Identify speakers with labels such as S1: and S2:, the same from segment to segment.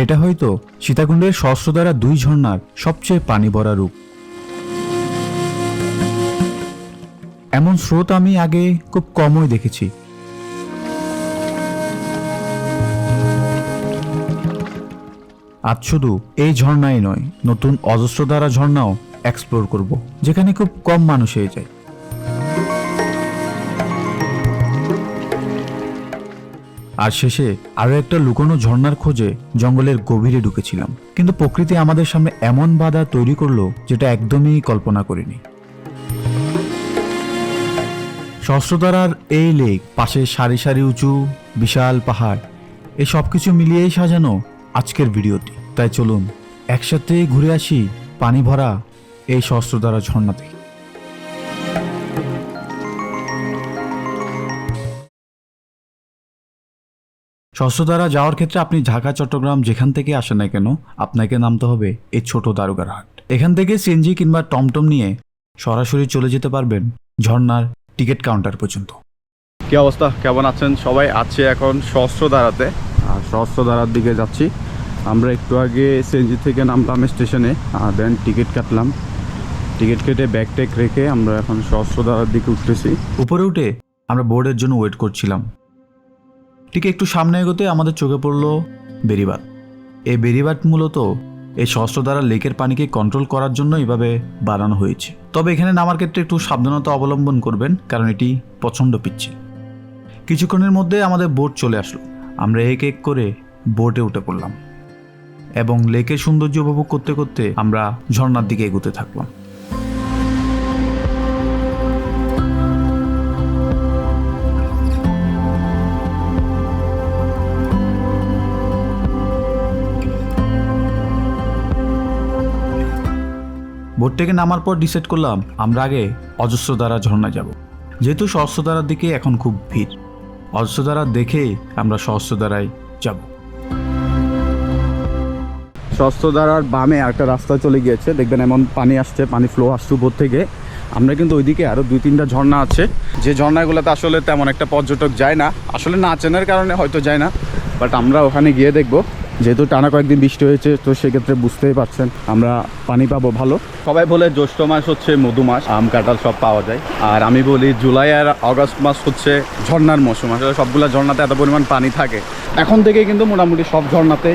S1: এটা হয়তো সীতাকুণ্ডের সহস্রধারা 2 ঝর্ণার সবচেয়ে পানি ভরা রূপ। এমন স্রোত আমি আগে খুব কমই দেখেছি। আজ শুধু এই ঝর্ণাই নয়, নতুন অজস্রধারা ঝর্ণাও এক্সপ্লোর করব, যেখানে খুব কম মানুষ হয়ে যায়। আর শেষে আরো একটা লুকোনো ঝর্ণার খোঁজে জঙ্গলের গভীরে ঢুকেছিলাম, কিন্তু প্রকৃতি আমাদের সামনে এমন বাধা তৈরি করলো যেটা একদমই কল্পনা করিনি। সহস্রধারার এই লেক, পাশে সারি সারি উঁচু বিশাল পাহাড়, এই সবকিছু মিলিয়েই সাজানো আজকের ভিডিওটি। তাই চলুন একসাথে ঘুরে আসি পানি ভরা এই সহস্রধারা ঝর্ণাতে। সহস্রধারা যাওয়ার ক্ষেত্রে আপনি ঢাকা চট্টগ্রাম যেখান থেকে আসেন না কেন, আপনাকে নামতে হবে এই ছোট দারোগারহাট। এখান থেকে সিএনজি কিংবা টমটম নিয়ে সরাসরি চলে যেতে পারবেন ঝর্ণার টিকিট কাউন্টার পর্যন্ত।
S2: কি অবস্থা, কেমন আছেন সবাই? আছে এখন সহস্রধারাতে, আর সহস্রধারার দিকে যাচ্ছি। আমরা একটু আগে সিএনজি থেকে নামলাম স্টেশনে, আর দেন টিকিট কাটলাম। টিকিট কেটে ব্যাগ ট্যাগ রেখে আমরা এখন সহস্রধারার দিকে উঠতেছি।
S1: উপরে উঠে আমরা বোর্ডের জন্য ওয়েট করছিলাম। ঠিক একটু সামনে এগোতে আমাদের চোখে পড়লো বেড়িবাঁধ। এই বেড়িবাঁধ মূলত এই সহস্রধারা লেকের পানিকে কন্ট্রোল করার জন্য এভাবে বানানো হয়েছে। তবে এখানে নামার ক্ষেত্রে একটু সাবধানতা অবলম্বন করবেন, কারণ এটি প্রচণ্ড পিচ্ছিল। কিছুক্ষণের মধ্যে আমাদের বোট চলে আসলো। আমরা এক এক করে বোটে উঠে পড়লাম এবং লেকের সৌন্দর্য উপভোগ করতে করতে আমরা ঝর্ণার দিকে এগোতে থাকলাম। বোট থেকে নামার পর ডিসাইড করলাম আমরা আগে অজস্রধারা ঝর্ণা যাব, যেহেতু সহস্রধারার দিকে এখন খুব ভিড়। অজস্রধারা দেখে আমরা সহস্রধারায় যাব।
S2: সহস্রধারার বামে একটা রাস্তা চলে গিয়েছে, দেখবেন এমন পানি আসছে, পানি ফ্লো আসছে উপর থেকে। আমরা কিন্তু ওইদিকে আরও 2-3টা ঝর্ণা আছে, যে ঝর্ণাগুলোতে আসলে তেমন একটা পর্যটক যায় না, আসলে না চেনার কারণে হয়তো যায় না। বাট আমরা ওখানে গিয়ে দেখবো, যেহেতু টানা কয়েকদিন বৃষ্টি হয়েছে, তো সেক্ষেত্রে বুঝতেই পারছেন আমরা পানি পাবো ভালো। সবাই বলে জ্যৈষ্ঠ মাস হচ্ছে মধু মাস, আম কাঁঠাল সব পাওয়া যায়। আর আমি বলি জুলাই আর আগস্ট মাস হচ্ছে ঝর্ণার মৌসুম। আসলে সবগুলো ঝর্ণাতে এত পরিমাণ পানি থাকে। এখন থেকে কিন্তু মোটামুটি সব ঝর্ণাতে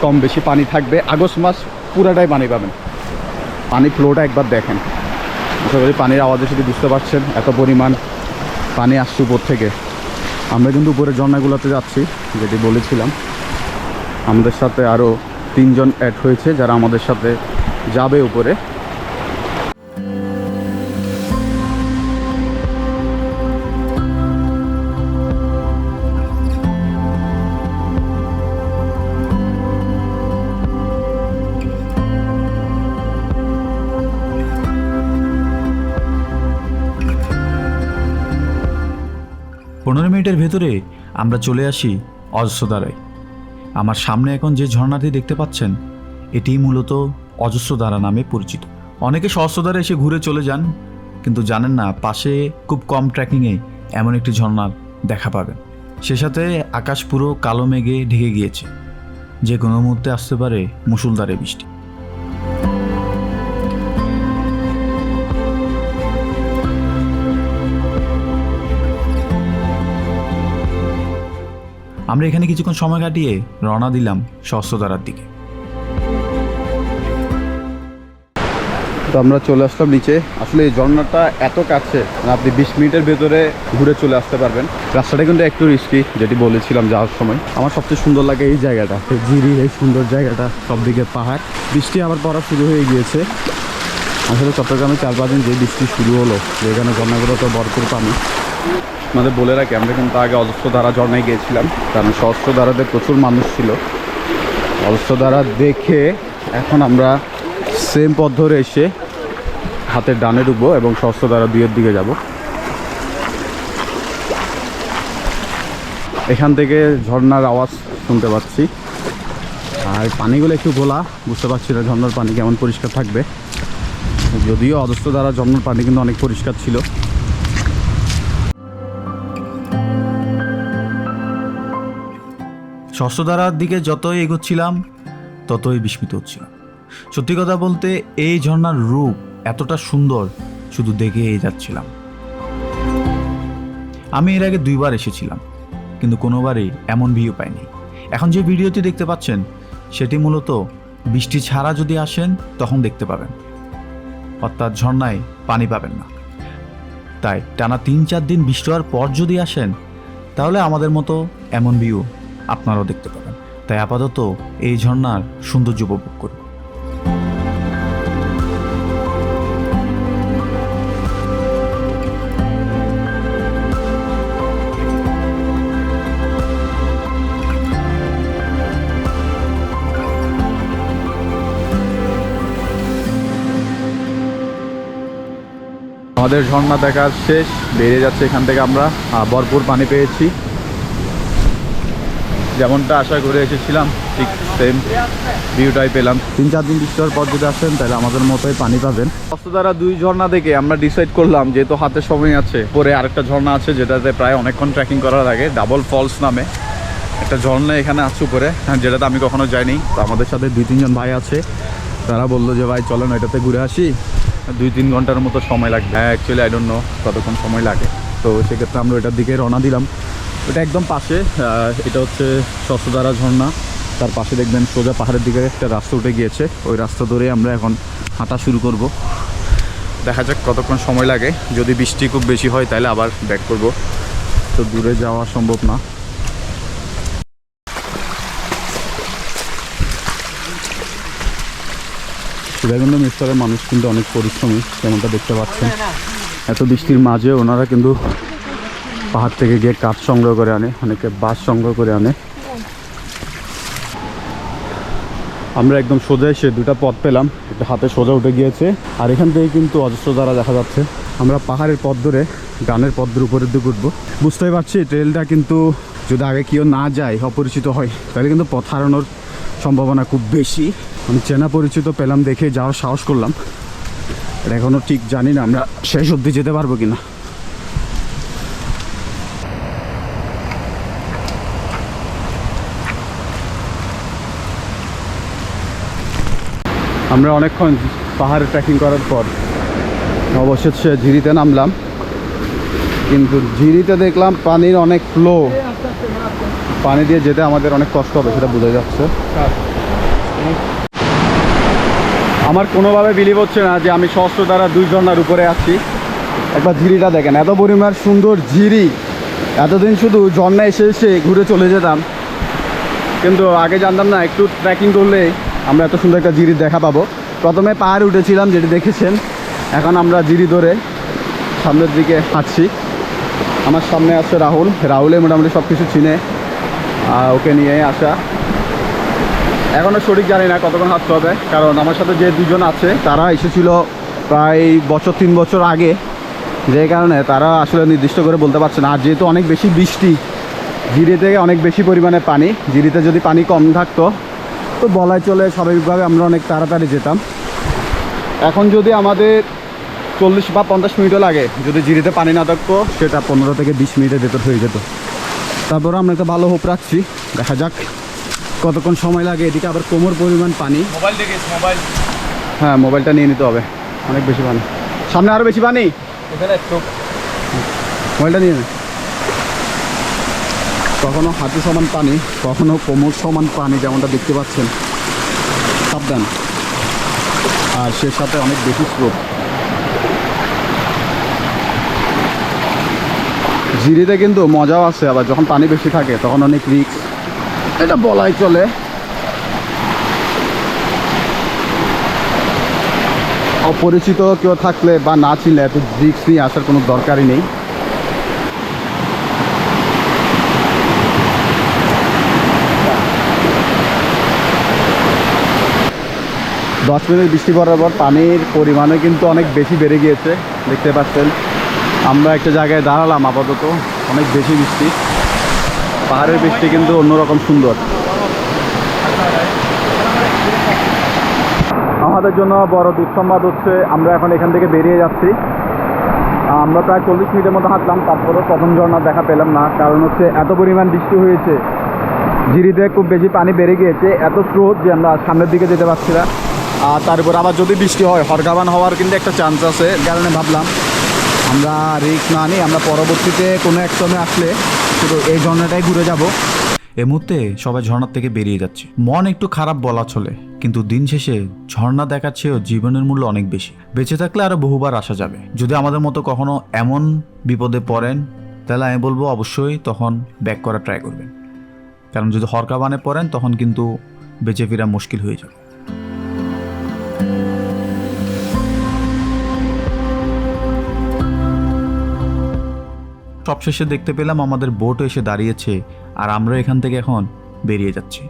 S2: কম বেশি পানি থাকবে। আগস্ট মাস পুরাটাই পানি পাবেন। পানি ফ্লোটা একবার দেখেন, আশা করি পানির আওয়াজে শুধু বুঝতে পারছেন এত পরিমাণ পানি আসছে উপর থেকে। আমরা কিন্তু উপরের ঝর্ণাগুলোতে যাচ্ছি, যেটি বলেছিলাম। আমাদের সাথে আরও 3 জন অ্যাড হয়েছে যারা আমাদের সাথে যাবে উপরে।
S1: পনেরো মিনিটের ভেতরে আমরা চলে আসি অজস্রধারায়। আমার সামনে এখন যে ঝর্ণাটি দেখতে পাচ্ছেন, এটি মূলত অজস্রধারা নামে পরিচিত। অনেকে সহস্রধারা এসে ঘুরে চলে যান, কিন্তু জানেন না পাশে খুব কম ট্রেকিংয়ে এমন একটি ঝর্ণার দেখা পাবেন। সে সাথে আকাশ পুরো কালো মেঘে ঢেকে গিয়েছে, যে কোনো মুহূর্তে আসতে পারে মুষলধারে বৃষ্টি। আমরা এখানে কিছুক্ষণ সময় কাটিয়ে রওনা দিলাম সহস্রধারার দিকে।
S2: তো আমরা চলে আসলাম নিচে। আসলে এই ঝর্ণাটা এত কাছে, আপনি 20 মিনিটের ভেতরে ঘুরে চলে আসতে পারবেন। রাস্তাটা কিন্তু একটু রিস্কি, যেটি বলেছিলাম যাওয়ার সময়। আমার সবচেয়ে সুন্দর লাগে এই জায়গাটা, জিরি, এই সুন্দর জায়গাটা, সব দিকে পাহাড়। বৃষ্টি আবার পড়া শুরু হয়ে গিয়েছে। আসলে চট্টগ্রামে 4-5 দিন যে বৃষ্টি শুরু হলো, যেখানে ঝর্ণাগুলো তো ভরপুর পানি। আমাদের বলে রাখি, আমরা কিন্তু আগে অজস্রধারা ঝর্ণায় গিয়েছিলাম, কারণ সহস্রধারাতে প্রচুর মানুষ ছিল। অজস্রধারা দেখে এখন আমরা সেম পথ ধরে এসে হাতের ডানে ঢুকবো এবং সহস্রধারা 2-এর দিকে যাব। এখান থেকে ঝর্ণার আওয়াজ শুনতে পাচ্ছি, আর পানিগুলো একটু গোলা, বুঝতে পারছি না ঝর্ণার পানি কেমন পরিষ্কার থাকবে। যদিও অজস্রধারা ঝর্ণার পানি কিন্তু অনেক পরিষ্কার ছিল।
S1: সহস্রধারার দিকে যতই এগোচ্ছিলাম, ততই বিস্মিত হচ্ছিলাম। সত্যি কথা বলতে এই ঝর্ণার রূপ এতটা সুন্দর, শুধু দেখেই যাচ্ছিলাম। আমি এর আগে 2বার এসেছিলাম, কিন্তু কোনোবারই এমন ভিউ পাইনি। এখন যে ভিডিওটি দেখতে পাচ্ছেন সেটি মূলত বৃষ্টি ছাড়া যদি আসেন তখন দেখতে পাবেন, অর্থাৎ ঝর্ণায় পানি পাবেন না। তাই টানা 3-4 দিন বৃষ্টি হওয়ার পর যদি আসেন তাহলে আমাদের মতো এমন ভিউ আপনারাও দেখতে পাবেন। তাই আপাতত এই ঝর্ণার সৌন্দর্য উপভোগ করুন।
S2: আমাদের ঝর্ণা দেখার শেষ, বেরিয়ে যাচ্ছে এখান থেকে। আমরা ভরপুর পানি পেয়েছি, যেমনটা আশা করে এসেছিলাম ঠিক সেম ভিউটাই পেলাম। 3-4 দিন বৃষ্টি হওয়ার পর যদি আসেন তাহলে আমাদের মতোই পানি পাবেন। দ্বারা 2 ঝর্ণা দেখে আমরা ডিসাইড করলাম, যেহেতু হাতে সময় আছে, পরে আরেকটা ঝর্ণা আছে যেটাতে প্রায় অনেকক্ষণ ট্রেকিং করার আগে, ডাবল ফলস নামে একটা ঝর্ণা এখানে আছে উপরে, যেটাতে আমি কখনো যাইনি। তো আমাদের সাথে 2-3 জন ভাই আছে, তারা বললো যে ভাই চলেন এটাতে ঘুরে আসি, 2-3 ঘন্টার মতো সময় লাগবে। অ্যাকচুয়ালি আই ডোন্ট নো কতক্ষণ সময় লাগে। তো সেক্ষেত্রে আমরা ওটার দিকে রওনা দিলাম। ওটা একদম পাশে, এটা হচ্ছে শস্যধারা ঝর্ণা। তার পাশে দেখবেন সোজা পাহাড়ের দিকে একটা রাস্তা উঠে গিয়েছে, ওই রাস্তা ধরে আমরা এখন হাঁটা শুরু করব। দেখা যাক কতক্ষণ সময় লাগে। যদি বৃষ্টি খুব বেশি হয় তাহলে আবার ব্যাক করব, তো দূরে যাওয়া সম্ভব না। সুধাগন্ধ মিস্তরের মানুষ কিন্তু অনেক পরিশ্রমী, যেমনটা দেখতে পাচ্ছেন। এত বৃষ্টির মাঝে ওনারা কিন্তু পাহাড় থেকে গিয়ে কাঠ সংগ্রহ করে আনে, অনেকে বাঁশ সংগ্রহ করে আনে। আমরা একদম সোজা এসে 2টা পথ পেলাম, একটা হাতে সোজা উঠে গিয়েছে, আর এখান থেকে কিন্তু অজস্র দ্বারা দেখা যাচ্ছে। আমরা পাহাড়ের পথ ধরে গানের পথ ধরে উপরের দিকে উঠবো। বুঝতেই পারছি ট্রেলটা কিন্তু যদি আগে কেউ না যায়, অপরিচিত হয়, তাহলে কিন্তু পথ হারানোর সম্ভাবনা খুব বেশি। আমি চেনা পরিচিত পেলাম দেখে যাওয়ার সাহস করলাম। এখনও ঠিক জানি না আমরা শেষ অবধি যেতে পারবো কিনা। আমরা অনেকক্ষণ পাহাড়ে ট্রেকিং করার পর অবশেষে ঝিরিতে নামলাম, কিন্তু ঝিরিতে দেখলাম পানির অনেক ফ্লো, পানি দিয়ে যেতে আমাদের অনেক কষ্ট হবে, সেটা বোঝা যাচ্ছে। আমার কোনোভাবে বিলিভ হচ্ছে না যে আমি সহস্রধারা 2 ঝর্ণার উপরে আছি। একবার ঝিরিটা দেখেন, এত পরিমাণ সুন্দর ঝিরি। এতদিন শুধু ঝর্ণা এসে এসে ঘুরে চলে যেতাম, কিন্তু আগে জানতাম না একটু ট্রেকিং করলে আমরা এত সুন্দর একটা ঝিরি দেখা পাবো। প্রথমে পাহাড়ে উঠেছিলাম যেটি দেখেছেন, এখন আমরা ঝিরি ধরে সামনের দিকে হাঁটছি। আমার সামনে আছে রাহুলে মোটামুটি সব কিছু চিনে, ওকে নিয়ে আসা। এখনও সঠিক জানি না কতক্ষণ হাঁটতে হবে, কারণ আমার সাথে যে 2 জন আছে তারা এসেছিল প্রায় 3 বছর আগে, যে কারণে তারা আসলে নির্দিষ্ট করে বলতে পারছে না। আর যেহেতু অনেক বেশি বৃষ্টি, ঝিরি থেকে অনেক বেশি পরিমাণে পানি, ঝিরিতে যদি পানি কম থাকতো তো বলাই চলে স্বাভাবিকভাবে আমরা অনেক তাড়াতাড়ি যেতাম। এখন যদি আমাদের 40 বা 50 মিনিটও লাগে, যদি ঝিরিতে পানি না থাকতো সেটা 15 থেকে 20 মিনিটের ভেতর হয়ে যেত। তারপরে আমরা একটা ভালো হোপ রাখছি, দেখা যাক কতক্ষণ সময় লাগে। এদিকে আবার কোমর পরিমাণ পানি। হ্যাঁ, মোবাইলটা নিয়ে নিতে হবে, অনেক বেশি পানি। সামনে আরও বেশি পানি, মোবাইলটা নিয়ে নে। কখনো হাঁটু সমান পানি, কখনো কোমর সমান পানি, যেমনটা দেখতে পাচ্ছেন। সাবধান। আর সে সাথে অনেক বেশি স্রোত। ঝিরিতে কিন্তু মজাও আছে, আবার যখন পানি বেশি থাকে তখন অনেক রিস্ক, এটা বলাই চলে। অপরিচিত কেউ থাকলে বা না চিনলে এত রিস্ক নিয়ে আসার কোনো দরকারই নেই। দশ মিনিট বৃষ্টি পড়ার পর পানির পরিমাণে কিন্তু অনেক বেশি বেড়ে গিয়েছে, দেখতে পাচ্ছেন। আমরা একটা জায়গায় দাঁড়ালাম, আপাতত অনেক বেশি বৃষ্টি। পাহাড়ের বৃষ্টি কিন্তু অন্যরকম সুন্দর। আমাদের জন্য বড় দুঃসংবাদ হচ্ছে আমরা এখন এখান থেকে বেরিয়ে যাচ্ছি। আমরা প্রায় 40 মিনিটের মতো হাঁটলাম, তারপরেও প্রথম ঝর্ণা দেখা পেলাম না। কারণ হচ্ছে এত পরিমাণ বৃষ্টি হয়েছে জিরিতে খুব বেশি পানি বেড়ে গিয়েছে, এত স্রোত যে আমরা সামনের দিকে যেতে পারছি না। আর তারপর আবার যদি বৃষ্টি হয় হরকাবান হওয়ার কিন্তু একটা চান্স আছে, কারণে ভাবলাম আমরা রিস্ক না নিই, আমরা পরবর্তীতে কোনো এক সময় আসলে শুধু এই ঝর্ণাটাই ঘুরে যাব।
S1: এই মুহূর্তে সবাই ঝর্ণার থেকে বেরিয়ে যাচ্ছে। মন একটু খারাপ বলা চলে, কিন্তু দিন শেষে ঝর্ণা দেখার চেয়েও জীবনের মূল্য অনেক বেশি। বেঁচে থাকলে আরো বহুবার আসা যাবে। যদি আমাদের মতো কখনো এমন বিপদে পড়েন তাহলে আমি বলবো অবশ্যই তখন ব্যাক করা ট্রাই করবেন, কারণ যদি হরকাবানে পড়েন তখন কিন্তু বেঁচে ফেরা মুশকিল হয়ে যাবে। সবশেষে দেখতে পেলাম আমাদের বোটও এসে দাঁড়িয়েছে, আর আমরা এখান থেকে এখন বেরিয়ে যাচ্ছি।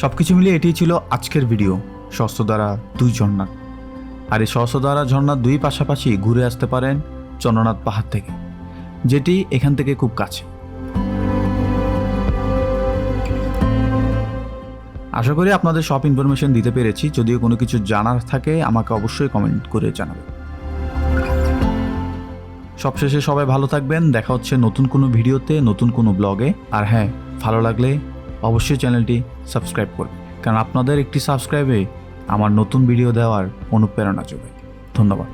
S1: সবকিছু মিলিয়ে এটিই ছিল আজকের ভিডিও, সহস্রধারা 2 ঝর্ণা। আর এই সহস্রধারা ঝর্ণার 2 পাশাপাশি ঘুরে আসতে পারেন চন্দ্রনাথ পাহাড় থেকে, যেটি এখান থেকে খুব কাছে। আশা করি আপনাদের সব ইনফরমেশন দিতে পেরেছি। যদিও কোনো কিছু জানার থাকে আমাকে অবশ্যই কমেন্ট করে জানাবেন। সবশেষে সবাই ভালো থাকবেন, দেখা হচ্ছে নতুন কোনো ভিডিওতে, নতুন কোনো ব্লগে। আর হ্যাঁ, ভালো লাগলে অবশ্যই চ্যানেলটি সাবস্ক্রাইব করবেন, কারণ আপনাদের একটি সাবস্ক্রাইবে আমার নতুন ভিডিও দেওয়ার অনুপ্রেরণা যোগায়। ধন্যবাদ।